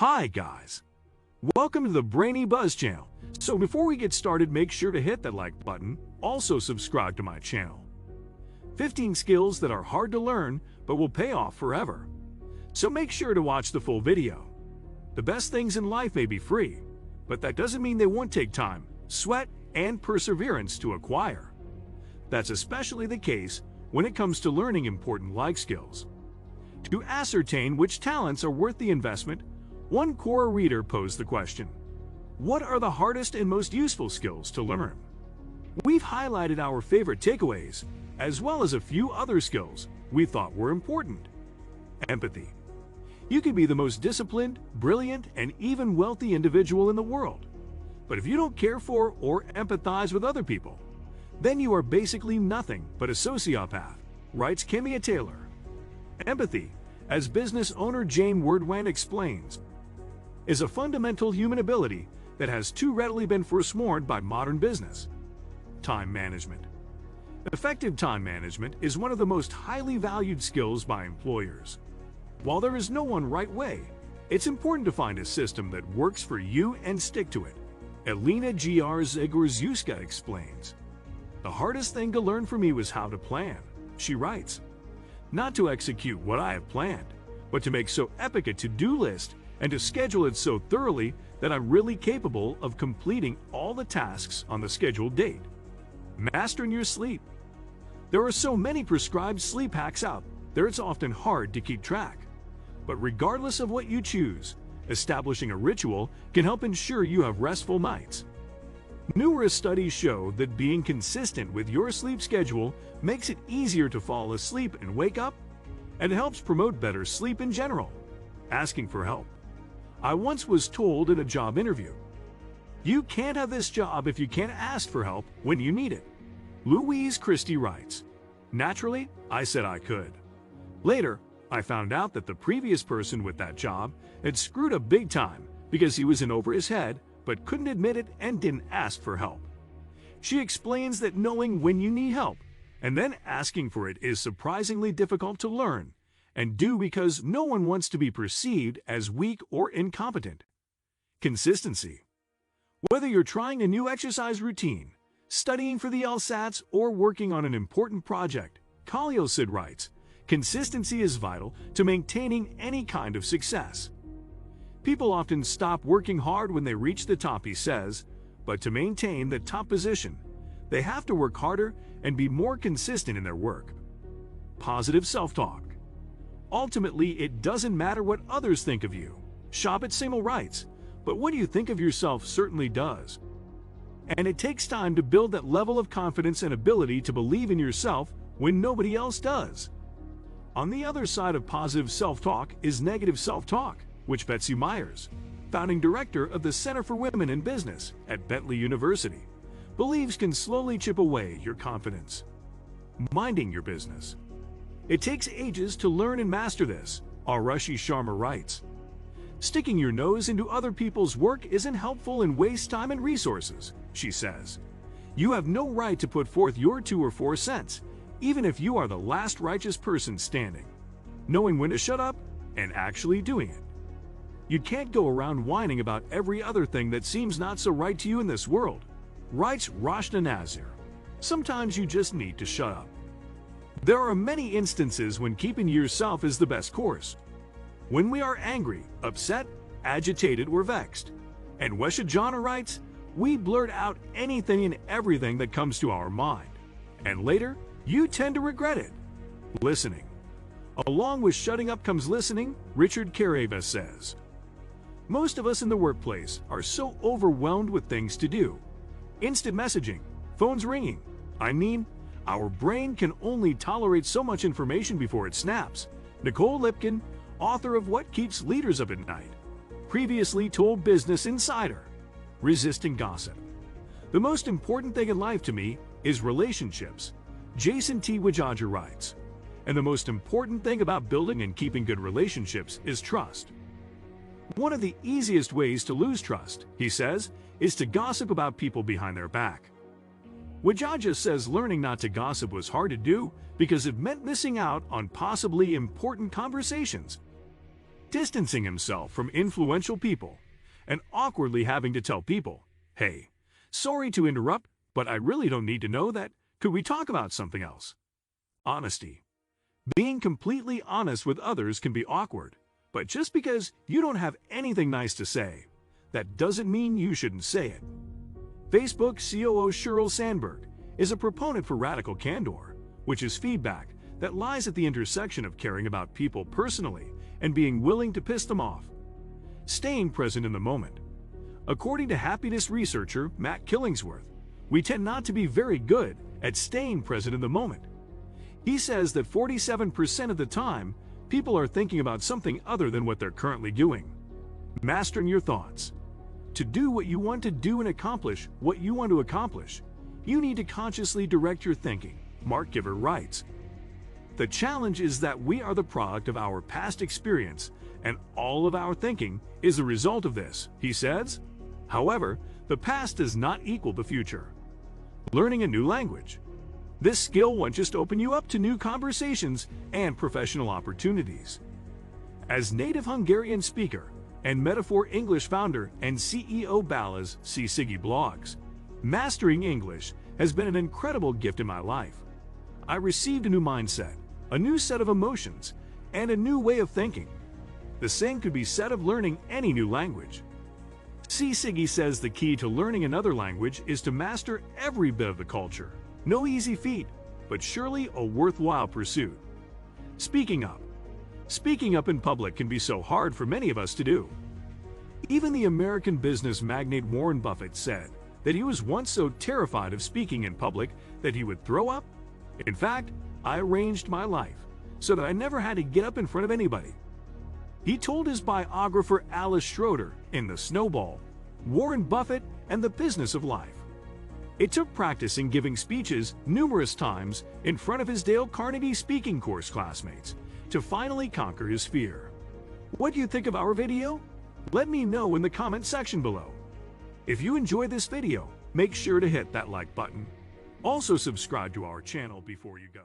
Hi guys, welcome to the Brainy Buzz channel. So before we get started, make sure to hit that like button, also subscribe to my channel. 15 skills that are hard to learn but will pay off forever. So make sure to watch the full video. The best things in life may be free, but that doesn't mean they won't take time, sweat, and perseverance to acquire. That's especially the case when it comes to learning important life skills. To ascertain which talents are worth the investment, one Quora reader posed the question, what are the hardest and most useful skills to learn? We've highlighted our favorite takeaways, as well as a few other skills we thought were important. Empathy. You could be the most disciplined, brilliant, and even wealthy individual in the world. But if you don't care for or empathize with other people, then you are basically nothing but a sociopath, writes Kimia Taylor. Empathy, as business owner Jane Wordwan explains, is a fundamental human ability that has too readily been forsworn by modern business. Time management. Effective time management is one of the most highly valued skills by employers. While there is no one right way, it's important to find a system that works for you and stick to it. Elena Zagorzuska explains, the hardest thing to learn for me was how to plan, she writes. Not to execute what I have planned, but to make so epic a to-do list and to schedule it so thoroughly that I'm really capable of completing all the tasks on the scheduled date. Mastering your sleep. There are so many prescribed sleep hacks out there it's often hard to keep track. But regardless of what you choose, establishing a ritual can help ensure you have restful nights. Numerous studies show that being consistent with your sleep schedule makes it easier to fall asleep and wake up, and it helps promote better sleep in general. Asking for help. I once was told in a job interview, you can't have this job if you can't ask for help when you need it. Louise Christie writes, naturally, I said I could. Later, I found out that the previous person with that job had screwed up big time because he was in over his head but couldn't admit it and didn't ask for help. She explains that knowing when you need help and then asking for it is surprisingly difficult to learn and do because no one wants to be perceived as weak or incompetent. Consistency. Whether you're trying a new exercise routine, studying for the LSATs, or working on an important project, Kallio Sid writes, consistency is vital to maintaining any kind of success. People often stop working hard when they reach the top, he says, but to maintain the top position, they have to work harder and be more consistent in their work. Positive self-talk. Ultimately, it doesn't matter what others think of you. Shop at Seymour writes, but what you think of yourself certainly does. And it takes time to build that level of confidence and ability to believe in yourself when nobody else does. On the other side of positive self-talk is negative self-talk, which Betsy Myers, founding director of the Center for Women in Business at Bentley University, believes can slowly chip away your confidence. Minding your business. It takes ages to learn and master this, Arushi Sharma writes. Sticking your nose into other people's work isn't helpful and wastes time and resources, she says. You have no right to put forth your 2 or 4 cents, even if you are the last righteous person standing. Knowing when to shut up and actually doing it. You can't go around whining about every other thing that seems not so right to you in this world, writes Rashna Nazir. Sometimes you just need to shut up. There are many instances when keeping yourself is the best course. When we are angry, upset, agitated, or vexed. And Weshajana writes, we blurt out anything and everything that comes to our mind. And later, you tend to regret it. Listening. Along with shutting up comes listening, Richard Careva says. Most of us in the workplace are so overwhelmed with things to do. Instant messaging, phones ringing. Our brain can only tolerate so much information before it snaps. Nicole Lipkin, author of What Keeps Leaders Up at Night, previously told Business Insider. Resisting gossip. The most important thing in life to me is relationships, Jason T. Wajaja writes. And the most important thing about building and keeping good relationships is trust. One of the easiest ways to lose trust, he says, is to gossip about people behind their back. Wajaja says learning not to gossip was hard to do because it meant missing out on possibly important conversations. distancing himself from influential people, and awkwardly having to tell people, "Hey, sorry to interrupt, but I really don't need to know that. Could we talk about something else?" Honesty. Being completely honest with others can be awkward, but just because you don't have anything nice to say, that doesn't mean you shouldn't say it. Facebook COO Sheryl Sandberg is a proponent for radical candor, which is feedback that lies at the intersection of caring about people personally and being willing to piss them off. Staying present in the moment. According to happiness researcher Matt Killingsworth, we tend not to be very good at staying present in the moment. He says that 47% of the time, people are thinking about something other than what they're currently doing. Mastering your thoughts. To do what you want to do and accomplish what you want to accomplish, you need to consciously direct your thinking, Mark Giver writes. The challenge is that we are the product of our past experience, and all of our thinking is a result of this, he says. However, the past does not equal the future. Learning a new language. This skill won't just open you up to new conversations and professional opportunities. As native Hungarian speaker and Metaphor English founder and CEO Balaz Siggy blogs, mastering English has been an incredible gift in my life. I received a new mindset, a new set of emotions, and a new way of thinking. The same could be said of learning any new language. Siggy says the key to learning another language is to master every bit of the culture. No easy feat, but surely a worthwhile pursuit. Speaking up. Speaking up in public can be so hard for many of us to do. Even the American business magnate Warren Buffett said that he was once so terrified of speaking in public that he would throw up. In fact, I arranged my life so that I never had to get up in front of anybody. He told his biographer Alice Schroeder in The Snowball, Warren Buffett and the Business of Life. It took practicing giving speeches numerous times in front of his Dale Carnegie speaking course classmates to finally conquer his fear. What do you think of our video? Let me know in the comment section below. If you enjoyed this video, make sure to hit that like button. Also subscribe to our channel before you go.